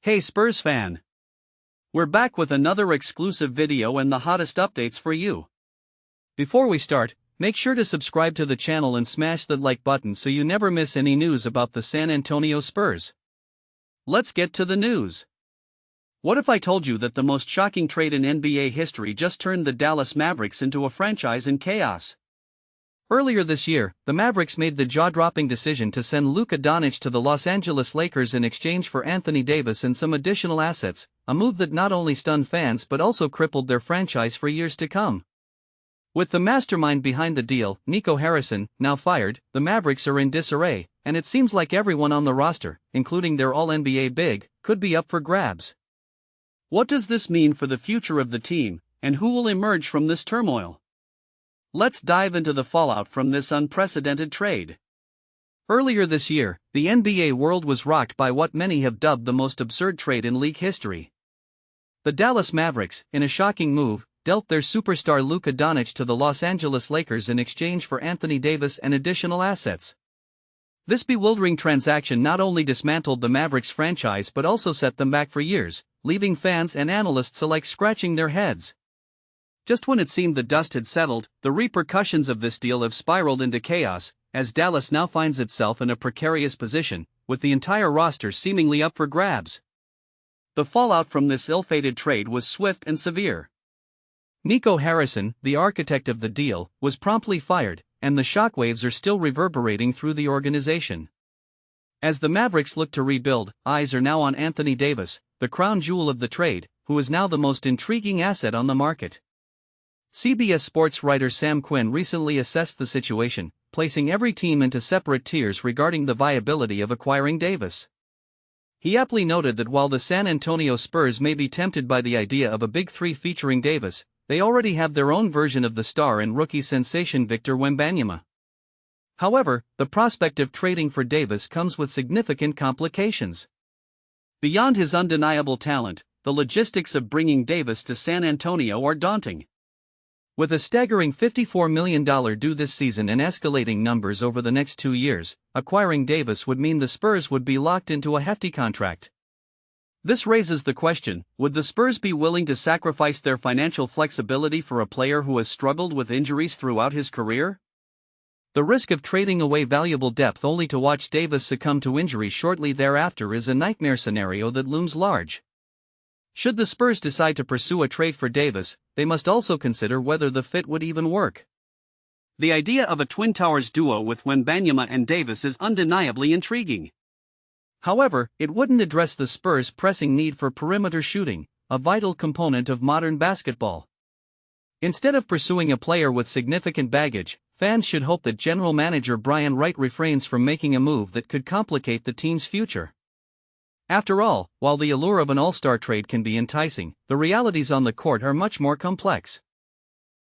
Hey Spurs fan! We're back with another exclusive video and the hottest updates for you. Before we start, make sure to subscribe to the channel and smash the like button so you never miss any news about the San Antonio Spurs. Let's get to the news. What if I told you that the most shocking trade in NBA history just turned the Dallas Mavericks into a franchise in chaos? Earlier this year, the Mavericks made the jaw-dropping decision to send Luka Doncic to the Los Angeles Lakers in exchange for Anthony Davis and some additional assets, a move that not only stunned fans but also crippled their franchise for years to come. With the mastermind behind the deal, Nico Harrison, now fired, the Mavericks are in disarray, and it seems like everyone on the roster, including their All-NBA big, could be up for grabs. What does this mean for the future of the team, and who will emerge from this turmoil? Let's dive into the fallout from this unprecedented trade. Earlier this year, the NBA world was rocked by what many have dubbed the most absurd trade in league history. The Dallas Mavericks, in a shocking move, dealt their superstar Luka Doncic to the Los Angeles Lakers in exchange for Anthony Davis and additional assets. This bewildering transaction not only dismantled the Mavericks franchise but also set them back for years, leaving fans and analysts alike scratching their heads. Just when it seemed the dust had settled, the repercussions of this deal have spiraled into chaos, as Dallas now finds itself in a precarious position, with the entire roster seemingly up for grabs. The fallout from this ill-fated trade was swift and severe. Nico Harrison, the architect of the deal, was promptly fired, and the shockwaves are still reverberating through the organization. As the Mavericks look to rebuild, eyes are now on Anthony Davis, the crown jewel of the trade, who is now the most intriguing asset on the market. CBS Sports writer Sam Quinn recently assessed the situation, placing every team into separate tiers regarding the viability of acquiring Davis. He aptly noted that while the San Antonio Spurs may be tempted by the idea of a Big Three featuring Davis, they already have their own version of the star and rookie sensation Victor Wembanyama. However, the prospect of trading for Davis comes with significant complications. Beyond his undeniable talent, the logistics of bringing Davis to San Antonio are daunting. With a staggering $54 million due this season and escalating numbers over the next 2 years, acquiring Davis would mean the Spurs would be locked into a hefty contract. This raises the question, would the Spurs be willing to sacrifice their financial flexibility for a player who has struggled with injuries throughout his career? The risk of trading away valuable depth only to watch Davis succumb to injury shortly thereafter is a nightmare scenario that looms large. Should the Spurs decide to pursue a trade for Davis, they must also consider whether the fit would even work. The idea of a Twin Towers duo with Wembanyama and Davis is undeniably intriguing. However, it wouldn't address the Spurs' pressing need for perimeter shooting, a vital component of modern basketball. Instead of pursuing a player with significant baggage, fans should hope that general manager Brian Wright refrains from making a move that could complicate the team's future. After all, while the allure of an all-star trade can be enticing, the realities on the court are much more complex.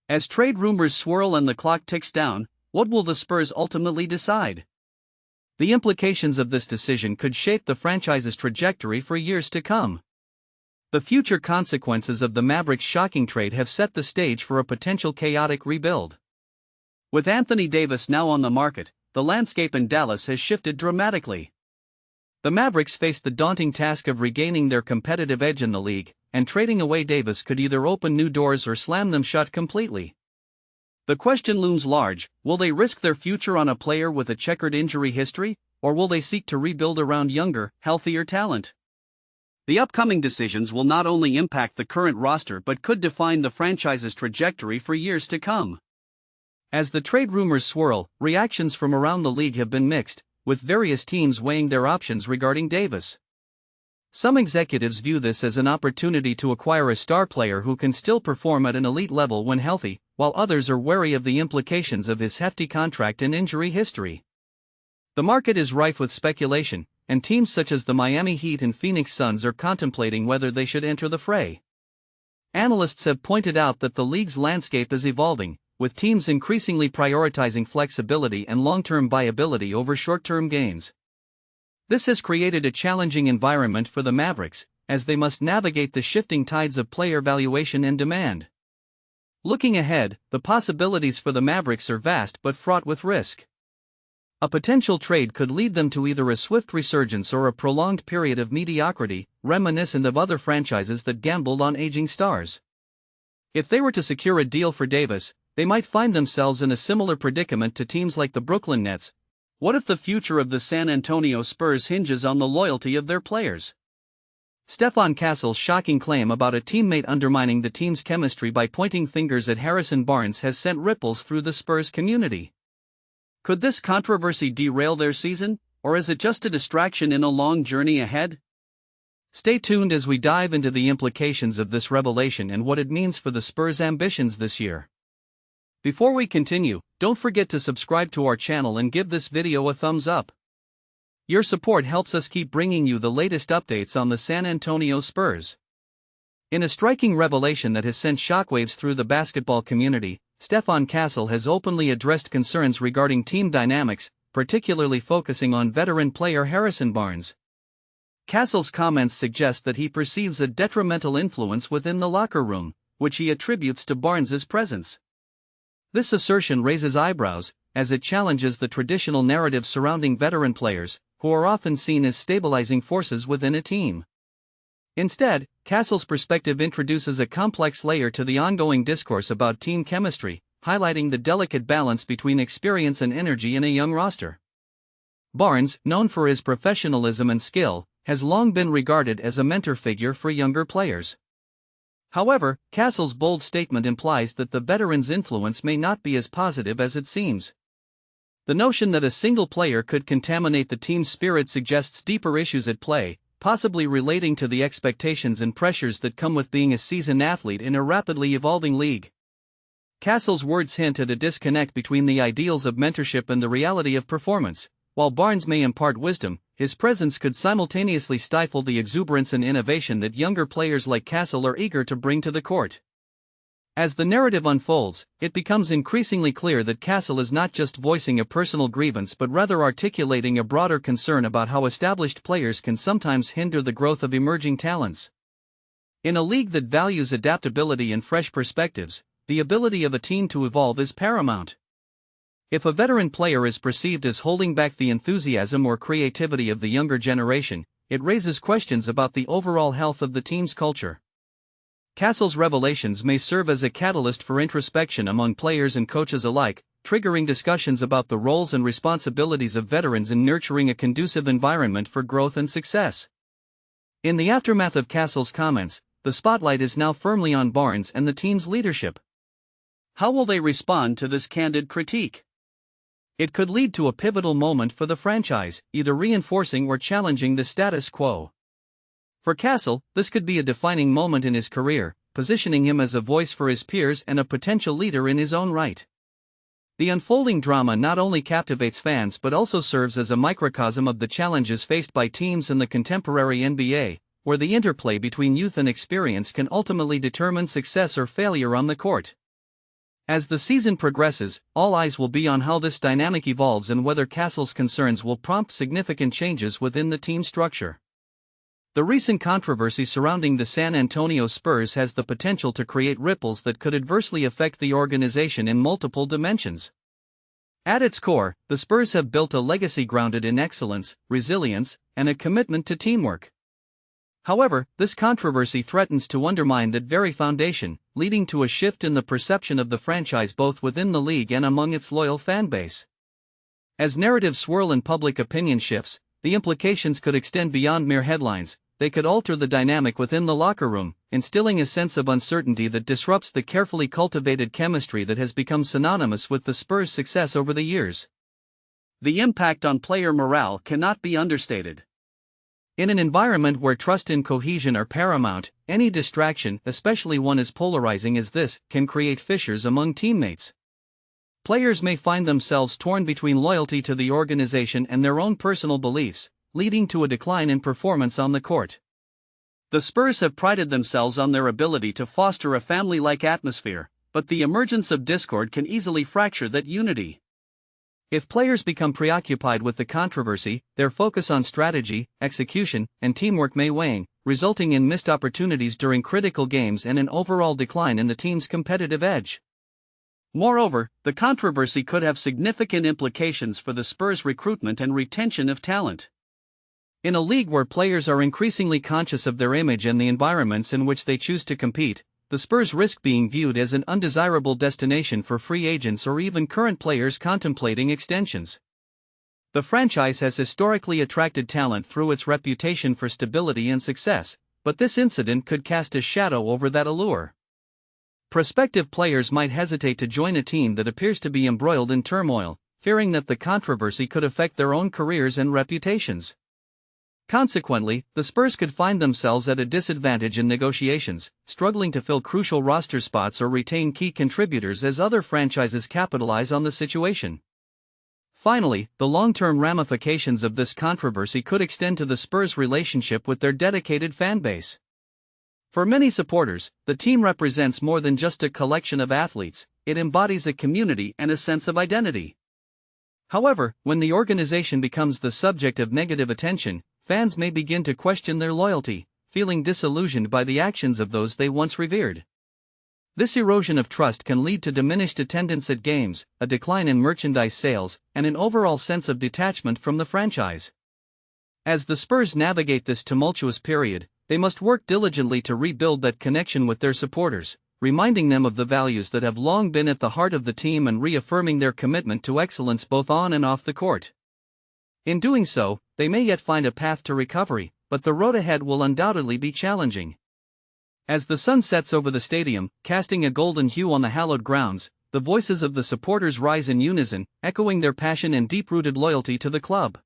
As trade rumors swirl and the clock ticks down, what will the Spurs ultimately decide? The implications of this decision could shape the franchise's trajectory for years to come. The future consequences of the Mavericks' shocking trade have set the stage for a potential chaotic rebuild. With Anthony Davis now on the market, the landscape in Dallas has shifted dramatically. The Mavericks face the daunting task of regaining their competitive edge in the league, and trading away Davis could either open new doors or slam them shut completely. The question looms large: will they risk their future on a player with a checkered injury history, or will they seek to rebuild around younger, healthier talent? The upcoming decisions will not only impact the current roster but could define the franchise's trajectory for years to come. As the trade rumors swirl, reactions from around the league have been mixed, with various teams weighing their options regarding Davis. Some executives view this as an opportunity to acquire a star player who can still perform at an elite level when healthy, while others are wary of the implications of his hefty contract and injury history. The market is rife with speculation, and teams such as the Miami Heat and Phoenix Suns are contemplating whether they should enter the fray. Analysts have pointed out that the league's landscape is evolving, with teams increasingly prioritizing flexibility and long-term viability over short-term gains. This has created a challenging environment for the Mavericks, as they must navigate the shifting tides of player valuation and demand. Looking ahead, the possibilities for the Mavericks are vast but fraught with risk. A potential trade could lead them to either a swift resurgence or a prolonged period of mediocrity, reminiscent of other franchises that gambled on aging stars. If they were to secure a deal for Davis, they might find themselves in a similar predicament to teams like the Brooklyn Nets. What if the future of the San Antonio Spurs hinges on the loyalty of their players? Stephon Castle's shocking claim about a teammate undermining the team's chemistry by pointing fingers at Harrison Barnes has sent ripples through the Spurs community. Could this controversy derail their season, or is it just a distraction in a long journey ahead? Stay tuned as we dive into the implications of this revelation and what it means for the Spurs' ambitions this year. Before we continue, don't forget to subscribe to our channel and give this video a thumbs up. Your support helps us keep bringing you the latest updates on the San Antonio Spurs. In a striking revelation that has sent shockwaves through the basketball community, Stephon Castle has openly addressed concerns regarding team dynamics, particularly focusing on veteran player Harrison Barnes. Castle's comments suggest that he perceives a detrimental influence within the locker room, which he attributes to Barnes's presence. This assertion raises eyebrows, as it challenges the traditional narrative surrounding veteran players, who are often seen as stabilizing forces within a team. Instead, Castle's perspective introduces a complex layer to the ongoing discourse about team chemistry, highlighting the delicate balance between experience and energy in a young roster. Barnes, known for his professionalism and skill, has long been regarded as a mentor figure for younger players. However, Castle's bold statement implies that the veteran's influence may not be as positive as it seems. The notion that a single player could contaminate the team's spirit suggests deeper issues at play, possibly relating to the expectations and pressures that come with being a seasoned athlete in a rapidly evolving league. Castle's words hint at a disconnect between the ideals of mentorship and the reality of performance. While Barnes may impart wisdom, his presence could simultaneously stifle the exuberance and innovation that younger players like Castle are eager to bring to the court. As the narrative unfolds, it becomes increasingly clear that Castle is not just voicing a personal grievance but rather articulating a broader concern about how established players can sometimes hinder the growth of emerging talents. In a league that values adaptability and fresh perspectives, the ability of a team to evolve is paramount. If a veteran player is perceived as holding back the enthusiasm or creativity of the younger generation, it raises questions about the overall health of the team's culture. Castle's revelations may serve as a catalyst for introspection among players and coaches alike, triggering discussions about the roles and responsibilities of veterans in nurturing a conducive environment for growth and success. In the aftermath of Castle's comments, the spotlight is now firmly on Barnes and the team's leadership. How will they respond to this candid critique? It could lead to a pivotal moment for the franchise, either reinforcing or challenging the status quo. For Castle, this could be a defining moment in his career, positioning him as a voice for his peers and a potential leader in his own right. The unfolding drama not only captivates fans but also serves as a microcosm of the challenges faced by teams in the contemporary NBA, where the interplay between youth and experience can ultimately determine success or failure on the court. As the season progresses, all eyes will be on how this dynamic evolves and whether Castle's concerns will prompt significant changes within the team structure. The recent controversy surrounding the San Antonio Spurs has the potential to create ripples that could adversely affect the organization in multiple dimensions. At its core, the Spurs have built a legacy grounded in excellence, resilience, and a commitment to teamwork. However, this controversy threatens to undermine that very foundation, leading to a shift in the perception of the franchise both within the league and among its loyal fan base. As narratives swirl and public opinion shifts, the implications could extend beyond mere headlines. They could alter the dynamic within the locker room, instilling a sense of uncertainty that disrupts the carefully cultivated chemistry that has become synonymous with the Spurs' success over the years. The impact on player morale cannot be understated. In an environment where trust and cohesion are paramount, any distraction, especially one as polarizing as this, can create fissures among teammates. Players may find themselves torn between loyalty to the organization and their own personal beliefs, leading to a decline in performance on the court. The Spurs have prided themselves on their ability to foster a family-like atmosphere, but the emergence of discord can easily fracture that unity. If players become preoccupied with the controversy, their focus on strategy, execution, and teamwork may wane, resulting in missed opportunities during critical games and an overall decline in the team's competitive edge. Moreover, the controversy could have significant implications for the Spurs' recruitment and retention of talent. In a league where players are increasingly conscious of their image and the environments in which they choose to compete, the Spurs risk being viewed as an undesirable destination for free agents or even current players contemplating extensions. The franchise has historically attracted talent through its reputation for stability and success, but this incident could cast a shadow over that allure. Prospective players might hesitate to join a team that appears to be embroiled in turmoil, fearing that the controversy could affect their own careers and reputations. Consequently, the Spurs could find themselves at a disadvantage in negotiations, struggling to fill crucial roster spots or retain key contributors as other franchises capitalize on the situation. Finally, the long-term ramifications of this controversy could extend to the Spurs' relationship with their dedicated fanbase. For many supporters, the team represents more than just a collection of athletes, it embodies a community and a sense of identity. However, when the organization becomes the subject of negative attention, fans may begin to question their loyalty, feeling disillusioned by the actions of those they once revered. This erosion of trust can lead to diminished attendance at games, a decline in merchandise sales, and an overall sense of detachment from the franchise. As the Spurs navigate this tumultuous period, they must work diligently to rebuild that connection with their supporters, reminding them of the values that have long been at the heart of the team and reaffirming their commitment to excellence both on and off the court. In doing so, they may yet find a path to recovery, but the road ahead will undoubtedly be challenging. As the sun sets over the stadium, casting a golden hue on the hallowed grounds, the voices of the supporters rise in unison, echoing their passion and deep-rooted loyalty to the club.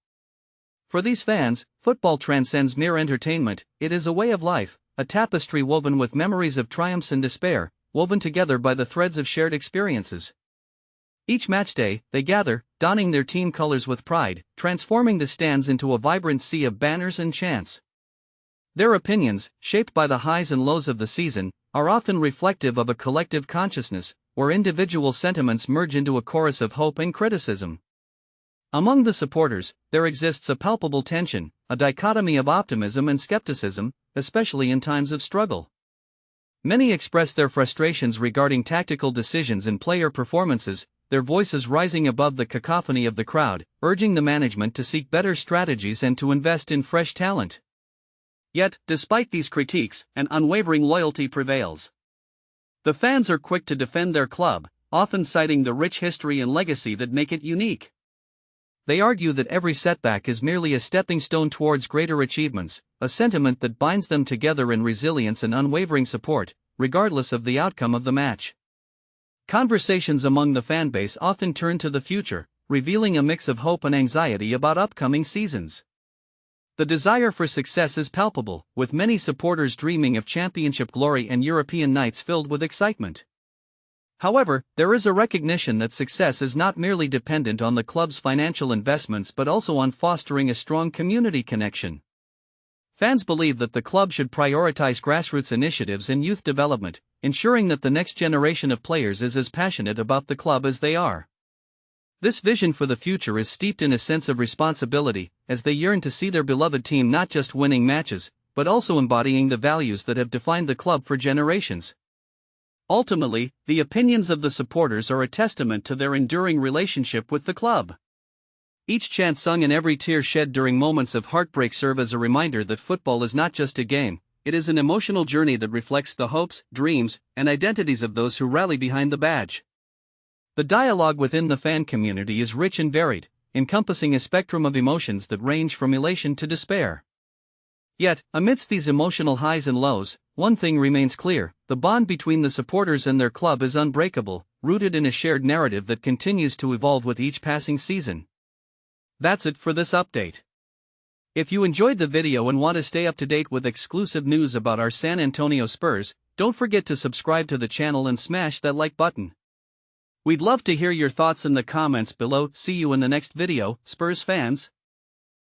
For these fans, football transcends mere entertainment, it is a way of life, a tapestry woven with memories of triumphs and despair, woven together by the threads of shared experiences. Each match day, they gather, donning their team colors with pride, transforming the stands into a vibrant sea of banners and chants. Their opinions, shaped by the highs and lows of the season, are often reflective of a collective consciousness, where individual sentiments merge into a chorus of hope and criticism. Among the supporters, there exists a palpable tension, a dichotomy of optimism and skepticism, especially in times of struggle. Many express their frustrations regarding tactical decisions and player performances, their voices rising above the cacophony of the crowd, urging the management to seek better strategies and to invest in fresh talent. Yet, despite these critiques, an unwavering loyalty prevails. The fans are quick to defend their club, often citing the rich history and legacy that make it unique. They argue that every setback is merely a stepping stone towards greater achievements, a sentiment that binds them together in resilience and unwavering support, regardless of the outcome of the match. Conversations among the fanbase often turn to the future, revealing a mix of hope and anxiety about upcoming seasons. The desire for success is palpable, with many supporters dreaming of championship glory and European nights filled with excitement. However, there is a recognition that success is not merely dependent on the club's financial investments but also on fostering a strong community connection. Fans believe that the club should prioritize grassroots initiatives and youth development, ensuring that the next generation of players is as passionate about the club as they are. This vision for the future is steeped in a sense of responsibility, as they yearn to see their beloved team not just winning matches, but also embodying the values that have defined the club for generations. Ultimately, the opinions of the supporters are a testament to their enduring relationship with the club. Each chant sung and every tear shed during moments of heartbreak serve as a reminder that football is not just a game, it is an emotional journey that reflects the hopes, dreams, and identities of those who rally behind the badge. The dialogue within the fan community is rich and varied, encompassing a spectrum of emotions that range from elation to despair. Yet, amidst these emotional highs and lows, one thing remains clear: the bond between the supporters and their club is unbreakable, rooted in a shared narrative that continues to evolve with each passing season. That's it for this update. If you enjoyed the video and want to stay up to date with exclusive news about our San Antonio Spurs, don't forget to subscribe to the channel and smash that like button. We'd love to hear your thoughts in the comments below. See you in the next video, Spurs fans.